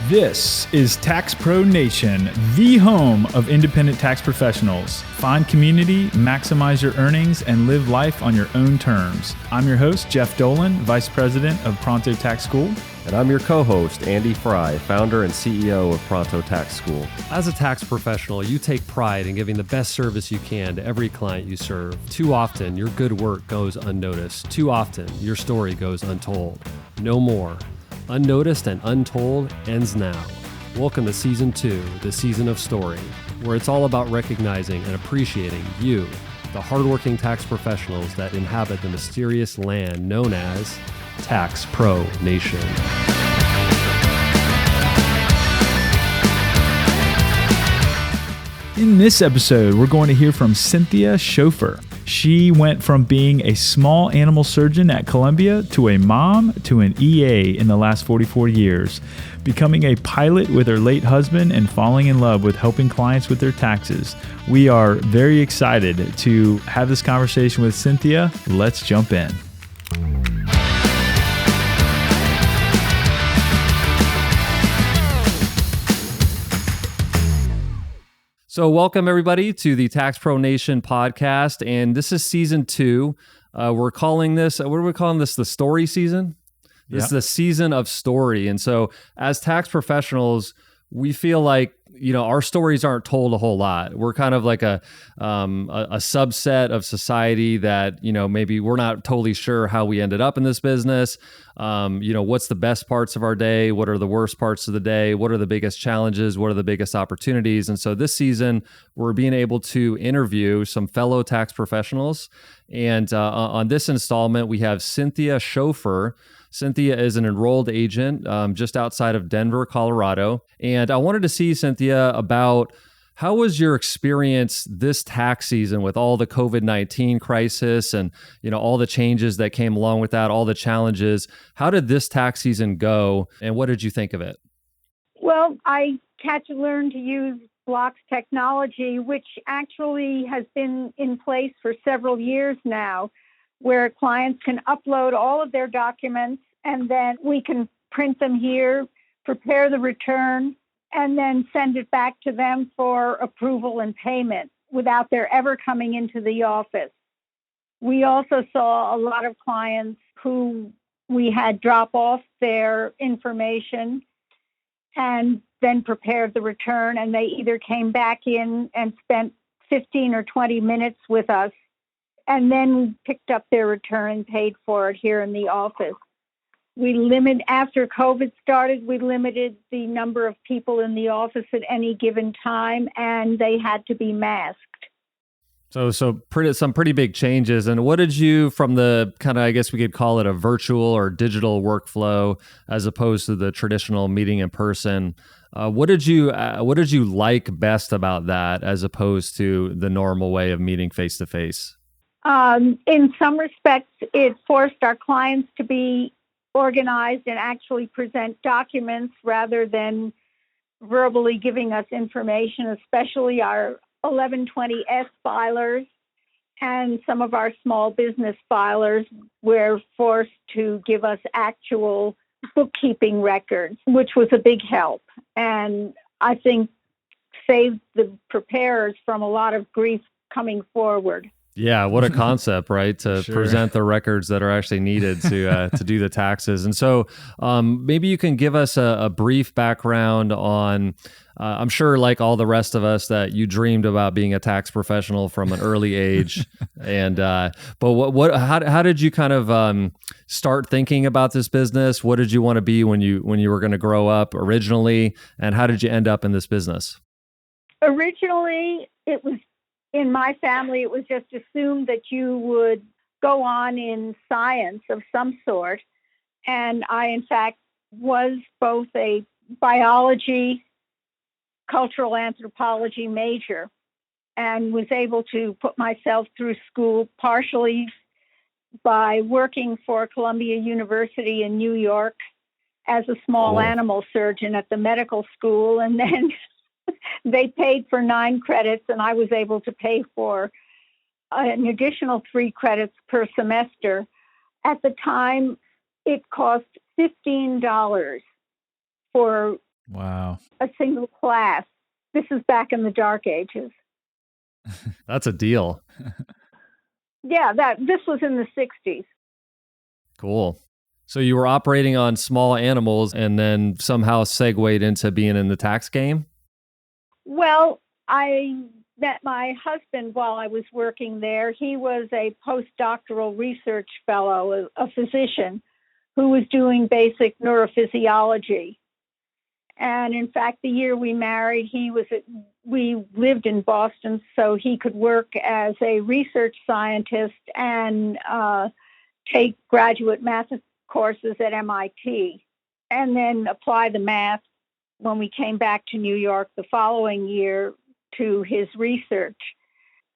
This is Tax Pro Nation, the home of independent tax professionals. Find community, maximize your earnings, and live life on your own terms. I'm your host, Jeff Dolan, Vice President of Pronto Tax School. And I'm your co-host, Andy Fry, founder and CEO of Pronto Tax School. As a tax professional, you take pride in giving the best service you can to every client you serve. Too often, your good work goes unnoticed. Too often, your story goes untold. No more. Unnoticed and Untold ends now. Welcome to Season 2, the season of story, where it's all about recognizing and appreciating you, the hardworking tax professionals that inhabit the mysterious land known as Tax Pro Nation. In this episode, we're going to hear from Cynthia Shofer. She went from being a small animal surgeon at Columbia to a mom to an EA in the last 44 years, becoming a pilot with her late husband and falling in love with helping clients with their taxes. We are very excited to have this conversation with Cynthia. Let's jump in. So welcome everybody to the Tax Pro Nation podcast, and this is season 2. We're calling this, what are we calling this? The story season? This is the season of story. And so as tax professionals, we feel like, our stories aren't told a whole lot. We're kind of like a subset of society that, maybe we're not totally sure how we ended up in this business. What's the best parts of our day? What are the worst parts of the day? What are the biggest challenges? What are the biggest opportunities? And so this season, we're being able to interview some fellow tax professionals. And on this installment, we have Cynthia Shofer. Cynthia is an enrolled agent just outside of Denver, Colorado. And I wanted to see, Cynthia, about how was your experience this tax season with all the COVID-19 crisis and, all the changes that came along with that, all the challenges. How did this tax season go, and what did you think of it? Well, I had to learn to use Blocks technology, which actually has been in place for several years now, where clients can upload all of their documents and then we can print them here, prepare the return, and then send it back to them for approval and payment without their ever coming into the office. We also saw a lot of clients who we had drop off their information and then prepared the return, and they either came back in and spent 15 or 20 minutes with us and then picked up their return and paid for it here in the office. After COVID started, we limited the number of people in the office at any given time, and they had to be masked. So some pretty big changes. And what did you, from the kind of, I guess we could call it a virtual or digital workflow, as opposed to the traditional meeting in person, what did you like best about that, as opposed to the normal way of meeting face to face? In some respects, it forced our clients to be organized and actually present documents rather than verbally giving us information, especially our 1120S filers and some of our small business filers were forced to give us actual bookkeeping records, which was a big help. And I think saved the preparers from a lot of grief coming forward. Yeah, what a concept, right? To Sure. present the records that are actually needed to do the taxes. And so maybe you can give us a brief background on, I'm sure like all the rest of us that you dreamed about being a tax professional from an early age. And but how did you kind of start thinking about this business? What did you want to be when you were going to grow up originally? And how did you end up in this business? Originally, it was in my family, it was just assumed that you would go on in science of some sort. And I, in fact, was both a biology, cultural anthropology major and was able to put myself through school partially by working for Columbia University in New York as a small animal surgeon at the medical school. And then they paid for 9 credits, and I was able to pay for an additional 3 credits per semester. At the time, it cost $15 for Wow. a single class. This is back in the dark ages. That's a deal. Yeah, this was in the 60s. Cool. So you were operating on small animals and then somehow segued into being in the tax game? Well, I met my husband while I was working there. He was a postdoctoral research fellow, a physician who was doing basic neurophysiology. And in fact, the year we married, we lived in Boston, so he could work as a research scientist and take graduate math courses at MIT, and then apply the math when we came back to New York the following year to his research.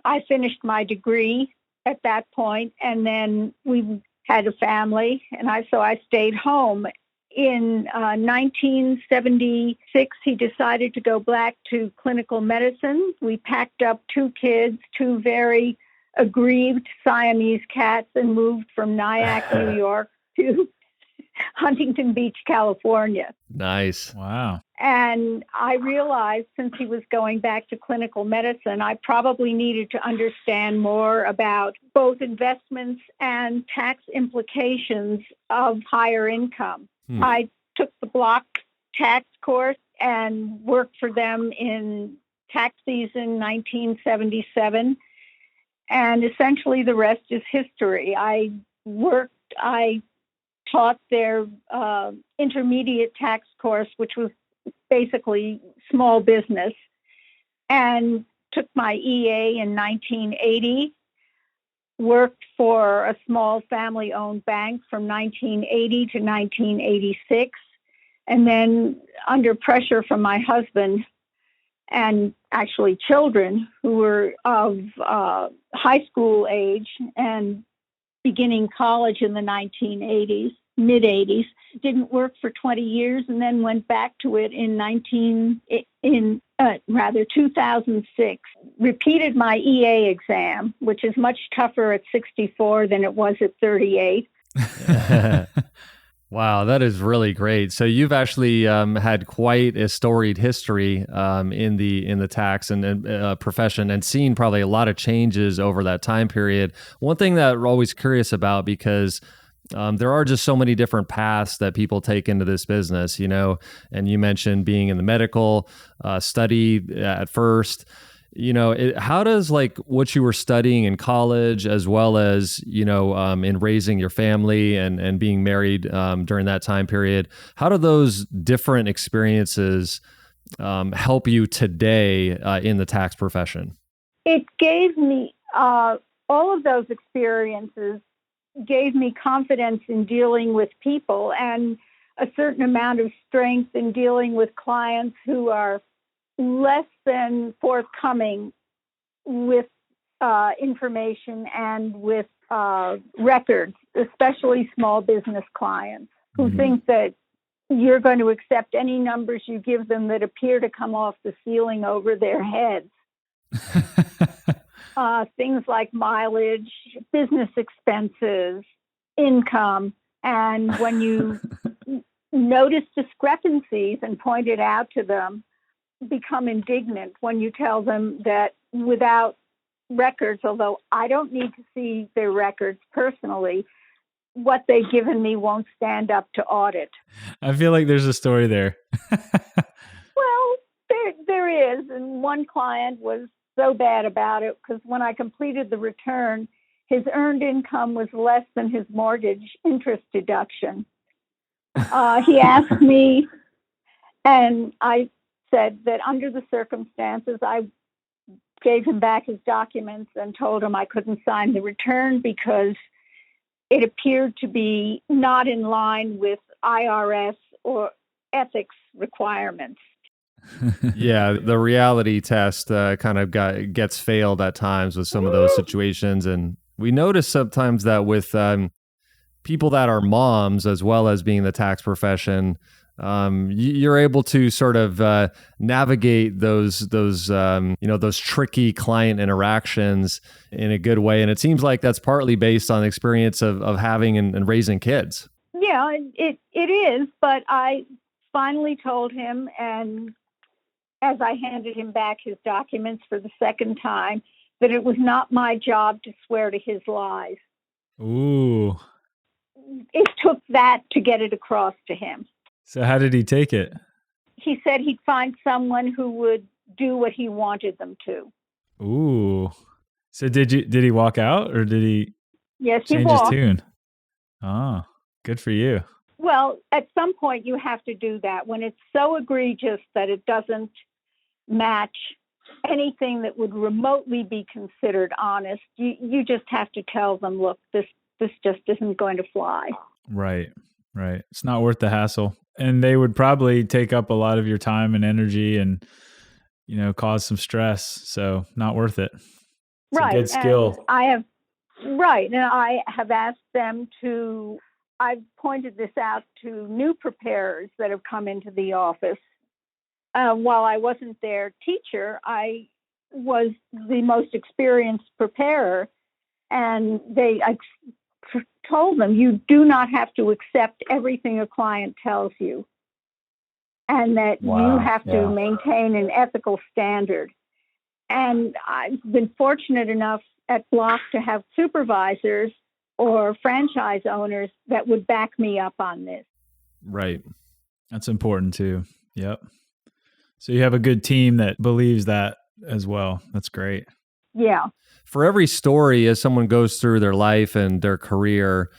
I finished my degree at that point, and then we had a family, and so I stayed home. In 1976, he decided to go back to clinical medicine. We packed up 2 kids, 2 very aggrieved Siamese cats, and moved from Nyack, New York to Huntington Beach, California. Nice. Wow. And I realized since he was going back to clinical medicine, I probably needed to understand more about both investments and tax implications of higher income. I took the block tax course and worked for them in tax season 1977. And essentially the rest is history. I taught their intermediate tax course, which was basically small business, and took my EA in 1980, worked for a small family-owned bank from 1980 to 1986, and then under pressure from my husband and actually children who were of high school age and beginning college in the 1980s, mid-80s, didn't work for 20 years, and then went back to it in 2006. Repeated my EA exam, which is much tougher at 64 than it was at 38. Wow, that is really great. So you've actually had quite a storied history in the tax and profession, and seen probably a lot of changes over that time period. One thing that we're always curious about, because there are just so many different paths that people take into this business, and you mentioned being in the medical study at first. How does what you were studying in college, as well as, in raising your family and being married during that time period, how do those different experiences help you today in the tax profession? It gave me, all of those experiences gave me confidence in dealing with people and a certain amount of strength in dealing with clients who are less than forthcoming with information and with records, especially small business clients who think that you're going to accept any numbers you give them that appear to come off the ceiling over their heads. Things like mileage, business expenses, income. And when you notice discrepancies and point it out to them, become indignant when you tell them that without records, although I don't need to see their records personally, what they've given me won't stand up to audit. I feel like there's a story there. Well, there is. And one client was so bad about it because when I completed the return, his earned income was less than his mortgage interest deduction. He asked me, and I said that under the circumstances, I gave him back his documents and told him I couldn't sign the return because it appeared to be not in line with IRS or ethics requirements. Yeah, the reality test kind of gets failed at times with some of those situations. And we notice sometimes that with people that are moms, as well as being the tax profession, you're able to sort of navigate those tricky client interactions in a good way. And it seems like that's partly based on experience of having and raising kids. Yeah, it is. But I finally told him, and as I handed him back his documents for the second time, that it was not my job to swear to his lies. Ooh. It took that to get it across to him. So how did he take it? He said he'd find someone who would do what he wanted them to. Ooh. So did he walk out, or did he Yes, he change his walked. tune? Oh, good for you. Well, at some point you have to do that when it's so egregious that it doesn't match anything that would remotely be considered honest. You just have to tell them, look, this just isn't going to fly. Right. It's not worth the hassle. And they would probably take up a lot of your time and energy and, cause some stress. So not worth it. It's Right. a good skill. And I have asked them to, I've pointed this out to new preparers that have come into the office. While I wasn't their teacher, I was the most experienced preparer. And I told them, you do not have to accept everything a client tells you, and that you have to maintain an ethical standard. And I've been fortunate enough at Block to have supervisors or franchise owners that would back me up on this. Right. That's important too. Yep. So you have a good team that believes that as well. That's great. Yeah. For every story, as someone goes through their life and their career,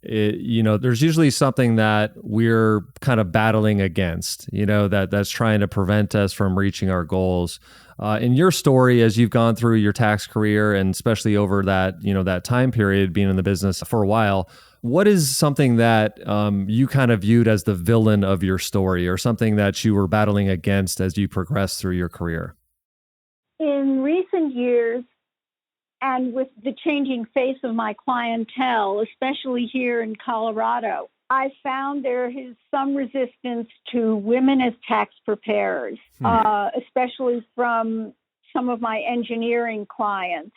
there's usually something that we're kind of battling against, that's trying to prevent us from reaching our goals. In your story, as you've gone through your tax career, and especially over that, that time period being in the business for a while, what is something that you kind of viewed as the villain of your story, or something that you were battling against as you progressed through your career? In recent years, and with the changing face of my clientele, especially here in Colorado, I found there is some resistance to women as tax preparers, especially from some of my engineering clients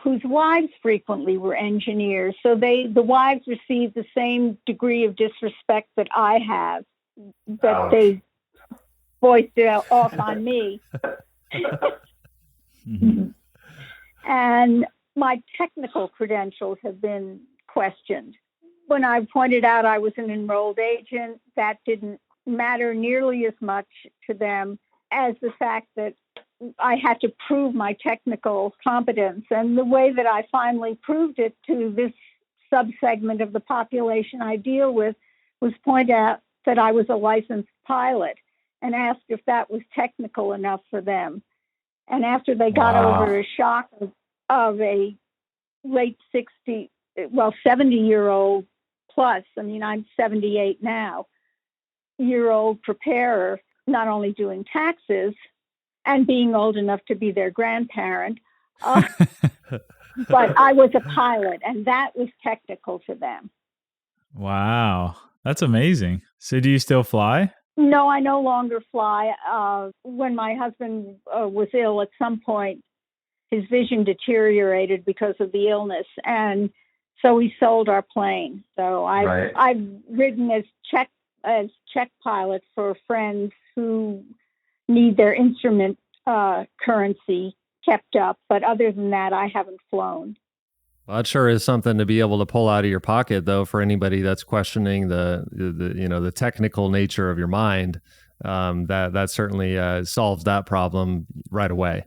whose wives frequently were engineers. So the wives receive the same degree of disrespect that I have, that they voiced it off on me. Mm-hmm. And my technical credentials have been questioned. When I pointed out I was an enrolled agent, that didn't matter nearly as much to them as the fact that I had to prove my technical competence. And the way that I finally proved it to this subsegment of the population I deal with was point out that I was a licensed pilot and asked if that was technical enough for them. And after they got over a shock of a late 70-year-old plus, I'm 78 now, year-old preparer, not only doing taxes and being old enough to be their grandparent, but I was a pilot, and that was technical to them. Wow. That's amazing. So do you still fly? No, I no longer fly. When my husband was ill, at some point, his vision deteriorated because of the illness, and so we sold our plane. So I've ridden as check pilot for friends who need their instrument currency kept up, but other than that, I haven't flown. Well, that sure is something to be able to pull out of your pocket, though, for anybody that's questioning the technical nature of your mind. That certainly solves that problem right away.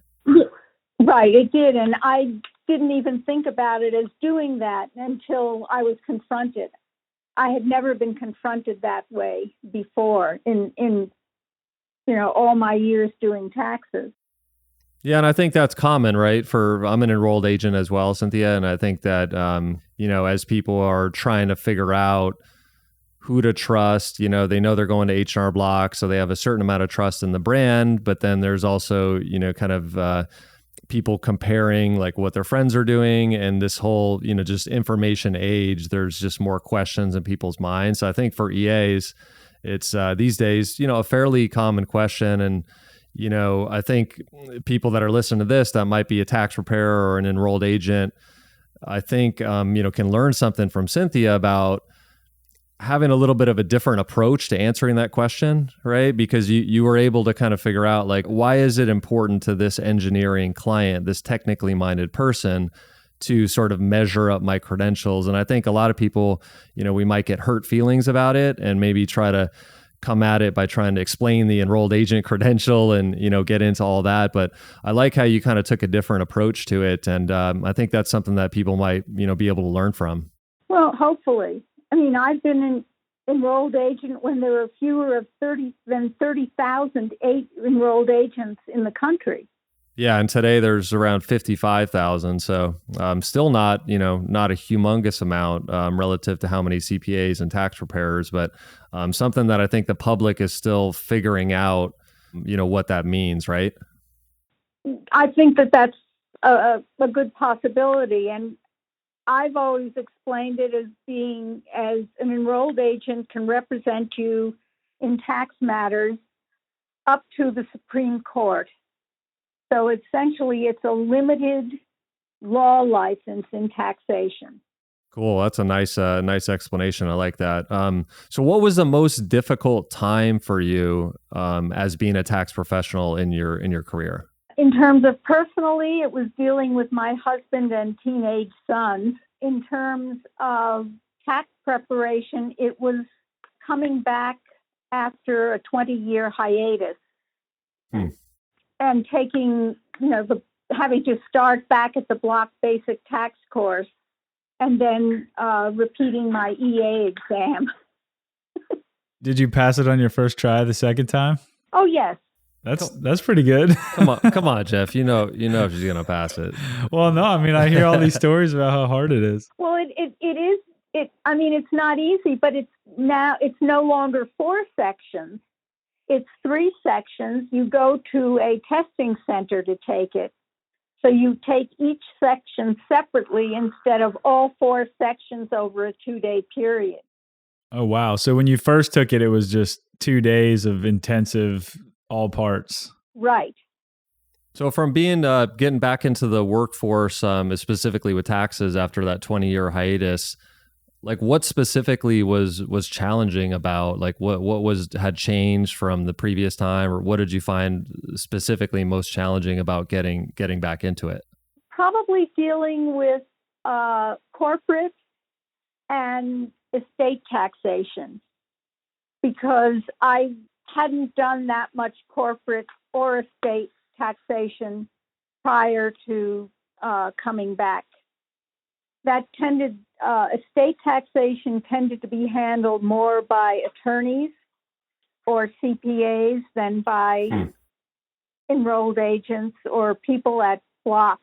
Right, it did, and I didn't even think about it as doing that until I was confronted. I had never been confronted that way before in all my years doing taxes. Yeah, and I think that's common, right? I'm an enrolled agent as well, Cynthia, and I think that as people are trying to figure out who to trust, they know they're going to H&R Block, so they have a certain amount of trust in the brand, but then there's also kind of people comparing like what their friends are doing, and this whole just information age. There's just more questions in people's minds. So I think for EAs, it's these days a fairly common question. And I think people that are listening to this that might be a tax preparer or an enrolled agent, I think, can learn something from Cynthia about having a little bit of a different approach to answering that question, right? Because you were able to kind of figure out like, why is it important to this engineering client, this technically minded person, to sort of measure up my credentials? And I think a lot of people, we might get hurt feelings about it and maybe try to come at it by trying to explain the enrolled agent credential and, get into all that. But I like how you kind of took a different approach to it. And I think that's something that people might, be able to learn from. Well, hopefully. I mean, I've been an enrolled agent when there were fewer than 30,000 enrolled agents in the country. Yeah, and today there's around 55,000. So still not, not a humongous amount relative to how many CPAs and tax preparers, but something that I think the public is still figuring out, what that means, right? I think that that's a good possibility. And I've always explained it as being, as an enrolled agent can represent you in tax matters up to the Supreme Court. So essentially, it's a limited law license in taxation. Cool. That's a nice explanation. I like that. So what was the most difficult time for you as being a tax professional in your career? In terms of personally, it was dealing with my husband and teenage sons. In terms of tax preparation, it was coming back after a 20-year hiatus. And taking, having to start back at the block basic tax course and then repeating my EA exam. Did you pass it on your first try the second time? Oh, yes. That's pretty good. Come on, Jeff. You know she's gonna pass it. Well, no, I mean, I hear all these stories about how hard it is. Well, it is. I mean, it's not easy, but it's no longer 4 sections. It's 3 sections. You go to a testing center to take it. So you take each section separately instead of all 4 sections over a 2-day period. Oh, wow. So when you first took it, it was just 2 days of intensive all parts. Right. So from being getting back into the workforce, specifically with taxes after that 20-year hiatus, like what specifically was challenging about, like what had changed from the previous time, or what did you find specifically most challenging about getting back into it? Probably dealing with corporate and estate taxation, because I hadn't done that much corporate or estate taxation prior to coming back. That estate taxation tended to be handled more by attorneys or CPAs than by enrolled agents or people at block.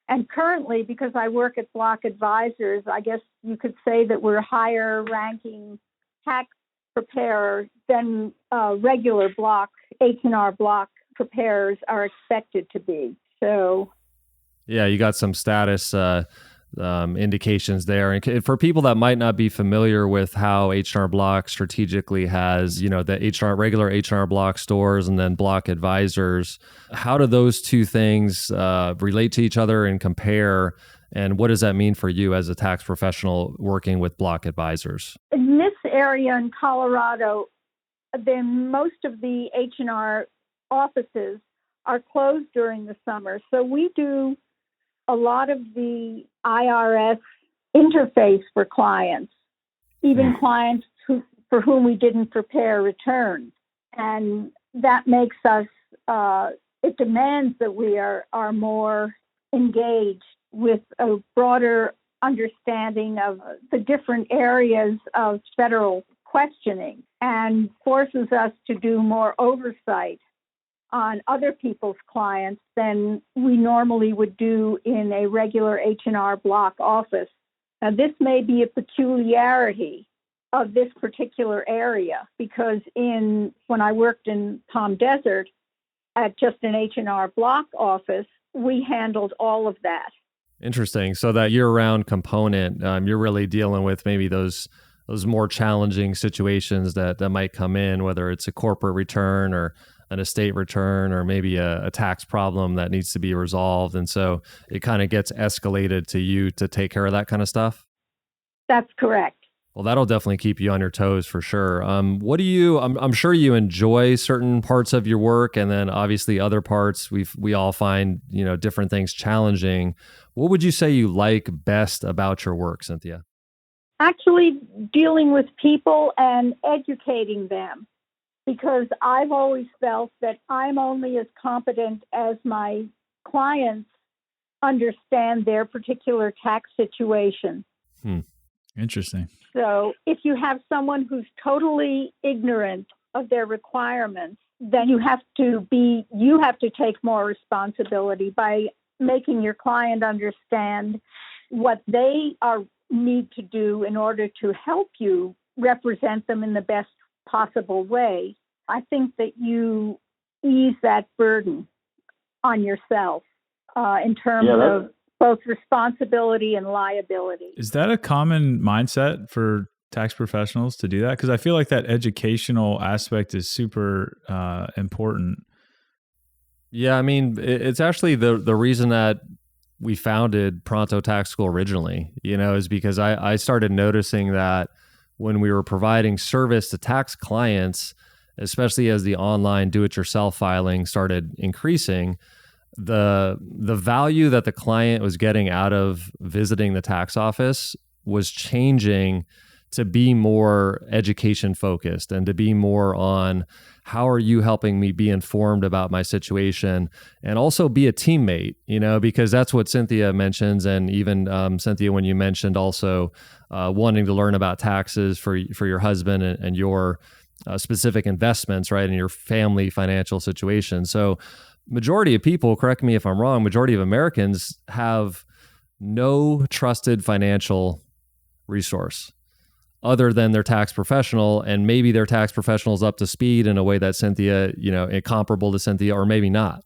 And currently, because I work at Block Advisors, I guess you could say that we're higher ranking tax preparer than regular block, H&R block preparers are expected to be. So, yeah, you got some status indications there. And for people that might not be familiar with how H&R Block strategically has, the regular H&R Block stores and then Block Advisors, how do those two things relate to each other and compare? And what does that mean for you as a tax professional working with Block Advisors? In this area in Colorado, then most of the H&R offices are closed during the summer. So we do a lot of the IRS interface for clients, even clients for whom we didn't prepare returns. And that makes us, it demands that we are more engaged with a broader understanding of the different areas of federal questioning, and forces us to do more oversight on other people's clients than we normally would do in a regular H&R Block office. Now, this may be a peculiarity of this particular area, because when I worked in Palm Desert at just an H&R Block office, we handled all of that. Interesting. So that year-round component, you're really dealing with maybe those more challenging situations that might come in, whether it's a corporate return or an estate return, or maybe a tax problem that needs to be resolved. And so it kind of gets escalated to you to take care of that kind of stuff? That's correct. Well, that'll definitely keep you on your toes for sure. What do you? I'm sure you enjoy certain parts of your work, and then obviously other parts we all find different things challenging. What would you say you like best about your work, Cynthia? Actually, dealing with people and educating them, because I've always felt that I'm only as competent as my clients understand their particular tax situation. Interesting. So if you have someone who's totally ignorant of their requirements, then you have to take more responsibility by making your client understand what they need to do in order to help you represent them in the best possible way. I think that you ease that burden on yourself in terms of both responsibility and liability. Is that a common mindset for tax professionals to do that? Because I feel like that educational aspect is super important. Yeah, I mean, it's actually the reason that we founded Pronto Tax School originally, is because I started noticing that when we were providing service to tax clients, especially as the online do-it-yourself filing started increasing, the value that the client was getting out of visiting the tax office was changing to be more education focused and to be more on how are you helping me be informed about my situation and also be a teammate, because that's what Cynthia mentions. And even Cynthia, when you mentioned also wanting to learn about taxes for your husband and your specific investments, right, in your family financial situation. So majority of people, correct me if I'm wrong, majority of Americans have no trusted financial resource other than their tax professional, and maybe their tax professional is up to speed in a way that Cynthia, comparable to Cynthia, or maybe not.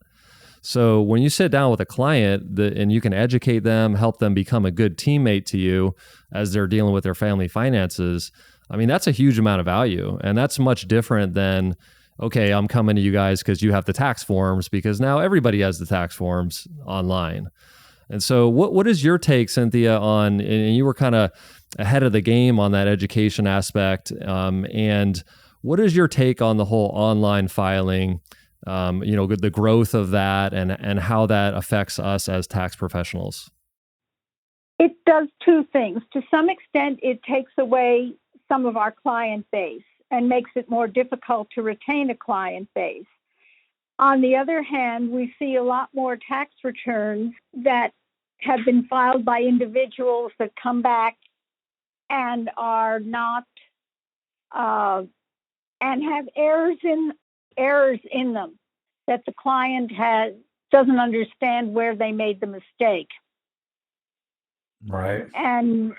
So when you sit down with a client and you can educate them, help them become a good teammate to you as they're dealing with their family finances, I mean, that's a huge amount of value. And that's much different than, okay, I'm coming to you guys because you have the tax forms, because now everybody has the tax forms online. And so what is your take, Cynthia, on, and you were kind of ahead of the game on that education aspect, and what is your take on the whole online filing, the growth of that and how that affects us as tax professionals? It does two things. To some extent, it takes away some of our client base and makes it more difficult to retain a client base. On the other hand, we see a lot more tax returns that have been filed by individuals that come back and are not and have errors in them that the client doesn't understand where they made the mistake. Right. And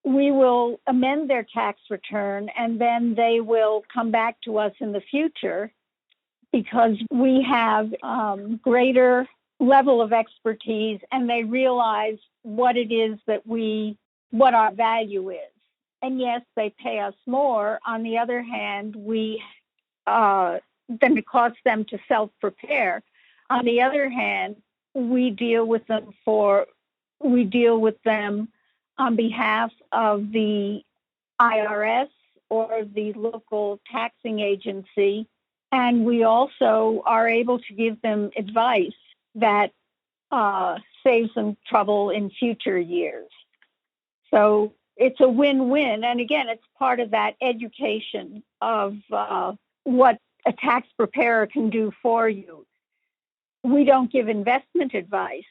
we will amend their tax return, and then they will come back to us in the future because we have greater level of expertise, and they realize what it is what our value is. And yes, they pay us more. On the other hand, then it costs them to self-prepare. On the other hand, we deal with them on behalf of the IRS or the local taxing agency, and we also are able to give them advice that saves them trouble in future years. So it's a win-win. And again, it's part of that education of what a tax preparer can do for you. We don't give investment advice,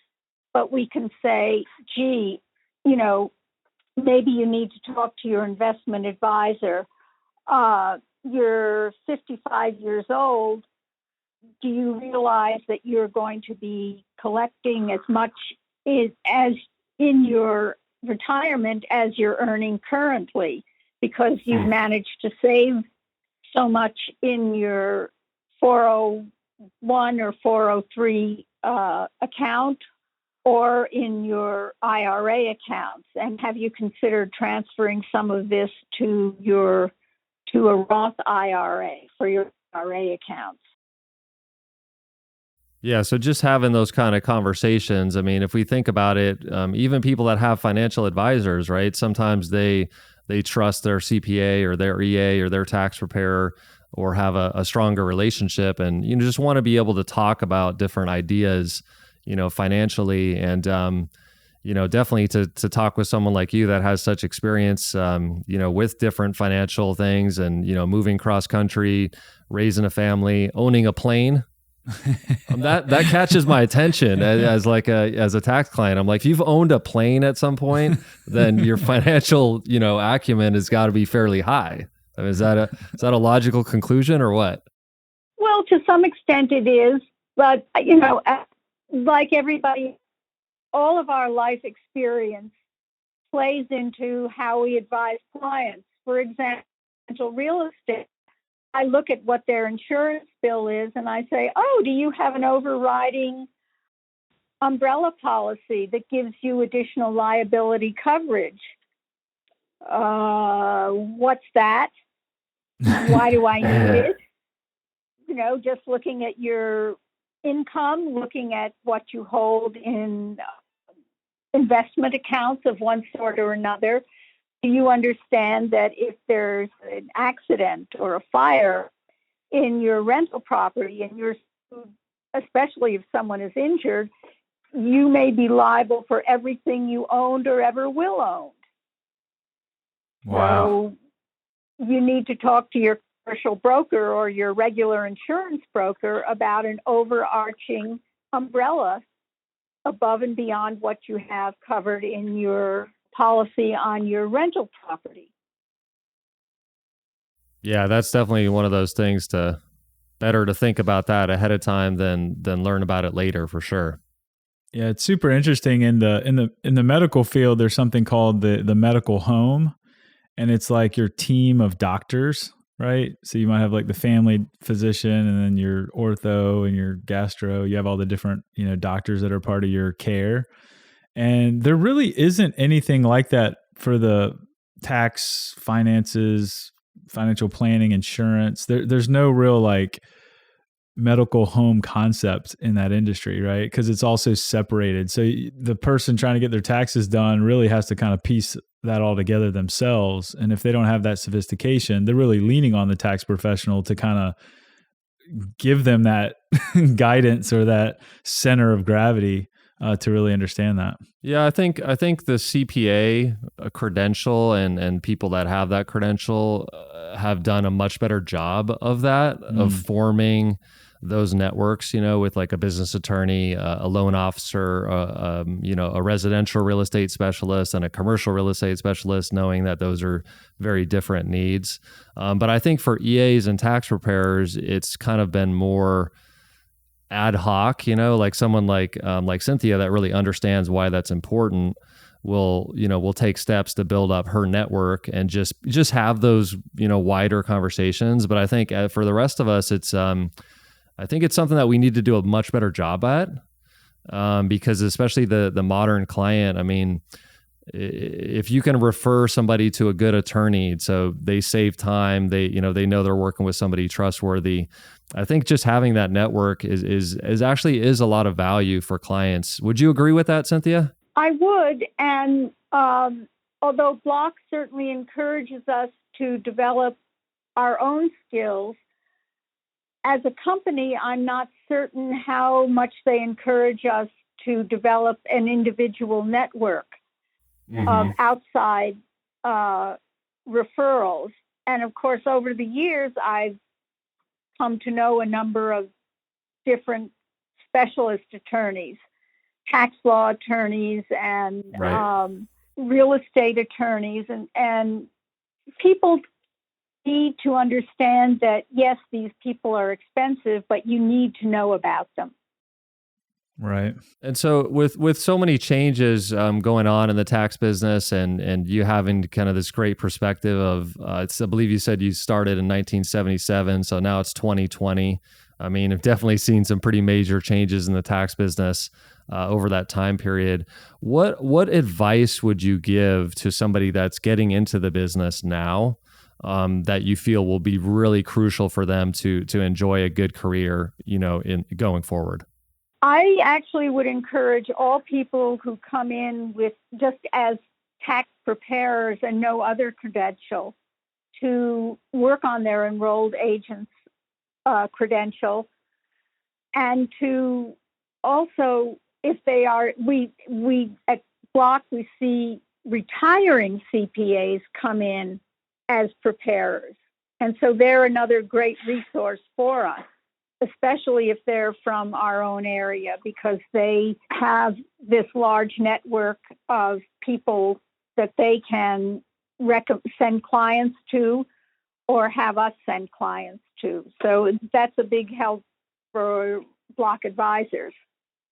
but we can say, gee, maybe you need to talk to your investment advisor. You're 55 years old. Do you realize that you're going to be collecting as much as in your retirement as you're earning currently, because you've managed to save so much in your 401 or 403 account or in your IRA accounts? And have you considered transferring some of this to a Roth IRA for your IRA accounts? Yeah, so just having those kind of conversations. I mean, if we think about it, even people that have financial advisors, right? Sometimes they they trust their CPA or their EA or their tax preparer, or have a stronger relationship, and just want to be able to talk about different ideas, financially, and definitely to talk with someone like you that has such experience, with different financial things, and moving cross country, raising a family, owning a plane. That catches my attention as a tax client. I'm like, if you've owned a plane at some point, then your financial acumen has got to be fairly high. I mean, is that a logical conclusion or what? Well, to some extent it is, but like everybody, all of our life experience plays into how we advise clients. For example, real estate, I look at what their insurance bill is and I say, oh, do you have an overriding umbrella policy that gives you additional liability coverage? What's that? Why do I need it? Just looking at your income, looking at what you hold in investment accounts of one sort or another. Do you understand that if there's an accident or a fire in your rental property, and especially if someone is injured, you may be liable for everything you owned or ever will own? Wow. So you need to talk to your commercial broker or your regular insurance broker about an overarching umbrella above and beyond what you have covered in your policy on your rental property. Yeah, that's definitely one of those things better to think about that ahead of time than learn about it later, for sure. Yeah, it's super interesting in the medical field. There's something called the medical home, and it's like your team of doctors, right? So you might have like the family physician, and then your ortho and your gastro. You have all the different, doctors that are part of your care. And there really isn't anything like that for the tax, finances, financial planning, insurance. There's no real like medical home concept in that industry, right? Because it's also separated. So the person trying to get their taxes done really has to kind of piece that all together themselves. And if they don't have that sophistication, they're really leaning on the tax professional to kind of give them that guidance or that center of gravity to really understand that. Yeah, I think the CPA credential and people that have that credential have done a much better job of that, of forming those networks, with like a business attorney, a loan officer, a residential real estate specialist and a commercial real estate specialist, knowing that those are very different needs. But I think for EAs and tax preparers, it's kind of been more ad hoc, like someone like Cynthia that really understands why that's important will take steps to build up her network and just have those, wider conversations. But I think for the rest of us, I think it's something that we need to do a much better job at, because especially the modern client, I mean, if you can refer somebody to a good attorney, so they save time, they know they're working with somebody trustworthy. I think just having that network is actually a lot of value for clients. Would you agree with that, Cynthia? I would. And although Block certainly encourages us to develop our own skills, as a company, I'm not certain how much they encourage us to develop an individual network of outside referrals. And of course, over the years, I've come to know a number of different specialist attorneys, tax law attorneys, and real estate attorneys, and people need to understand that, yes, these people are expensive, but you need to know about them. Right. And so with so many changes going on in the tax business, and you having kind of this great perspective of, I believe you said you started in 1977, so now it's 2020. I mean, I've definitely seen some pretty major changes in the tax business over that time period. What advice would you give to somebody that's getting into the business now, that you feel will be really crucial for them to enjoy a good career, in going forward? I actually would encourage all people who come in with just as tax preparers and no other credential to work on their enrolled agent's credential, and to also, if they are, we at Block, we see retiring CPAs come in as preparers. And so they're another great resource for us, especially if they're from our own area, because they have this large network of people that they can send clients to or have us send clients to. So that's a big help for Block advisors.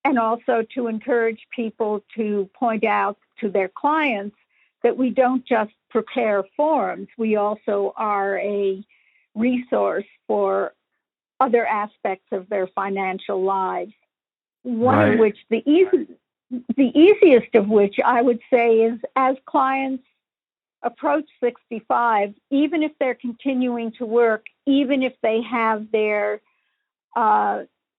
And also to encourage people to point out to their clients that we don't just prepare forms, we also are a resource for other aspects of their financial lives. One of which, the easiest of which I would say is, as clients approach 65, even if they're continuing to work, even if they have their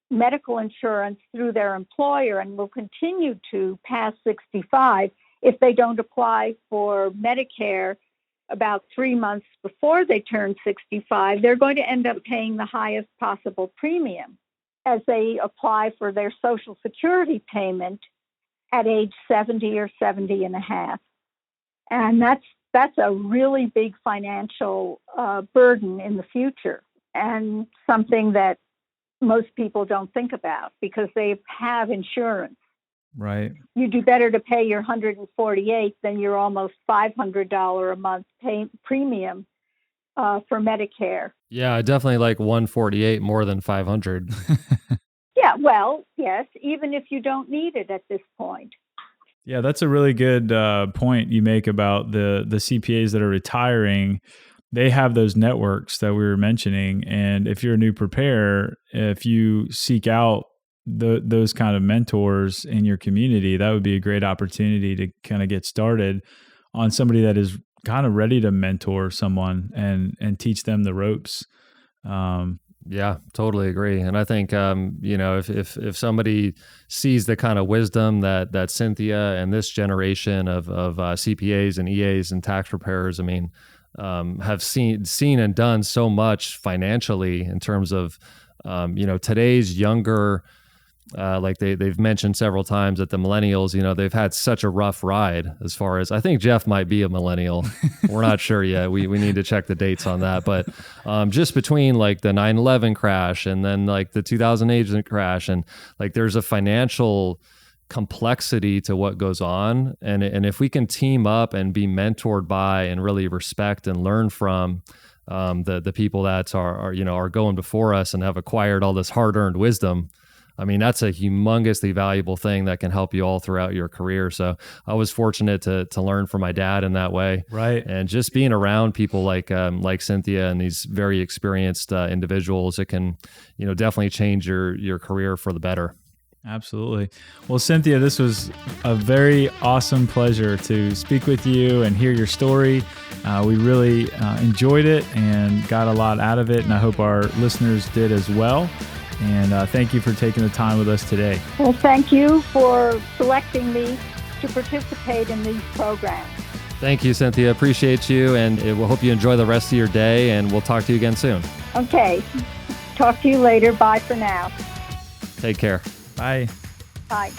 medical insurance through their employer and will continue to past 65, if they don't apply for Medicare about 3 months before they turn 65, they're going to end up paying the highest possible premium as they apply for their Social Security payment at age 70 or 70 and a half. And that's a really big financial burden in the future, and something that most people don't think about because they have insurance. Right. You do better to pay your $148 than your almost $500 a month premium for Medicare. Yeah, I definitely like 148 more than 500. Yeah, well, yes, even if you don't need it at this point. Yeah, that's a really good point you make about the CPAs that are retiring. They have those networks that we were mentioning. And if you're a new preparer, if you seek out those kind of mentors in your community, that would be a great opportunity to kind of get started on somebody that is kind of ready to mentor someone and teach them the ropes. Yeah, totally agree. And I think, if somebody sees the kind of wisdom that Cynthia and this generation of CPAs and EAs and tax preparers, have seen and done so much financially in terms of, today's younger, like they've mentioned several times that the millennials, they've had such a rough ride as far as, I think Jeff might be a millennial. We're not sure yet. We need to check the dates on that. But just between like the 9/11 crash and then like the 2008 crash, and like there's a financial complexity to what goes on. And if we can team up and be mentored by and really respect and learn from the people that are going before us and have acquired all this hard-earned wisdom, that's a humongously valuable thing that can help you all throughout your career. So I was fortunate to learn from my dad in that way. Right. And just being around people like Cynthia and these very experienced individuals, it can, definitely change your career for the better. Absolutely. Well, Cynthia, this was a very awesome pleasure to speak with you and hear your story. We really enjoyed it and got a lot out of it, and I hope our listeners did as well. And thank you for taking the time with us today. Well, thank you for selecting me to participate in these programs. Thank you, Cynthia. Appreciate you, and we'll hope you enjoy the rest of your day, and we'll talk to you again soon. Okay. Talk to you later. Bye for now. Take care. Bye. Bye.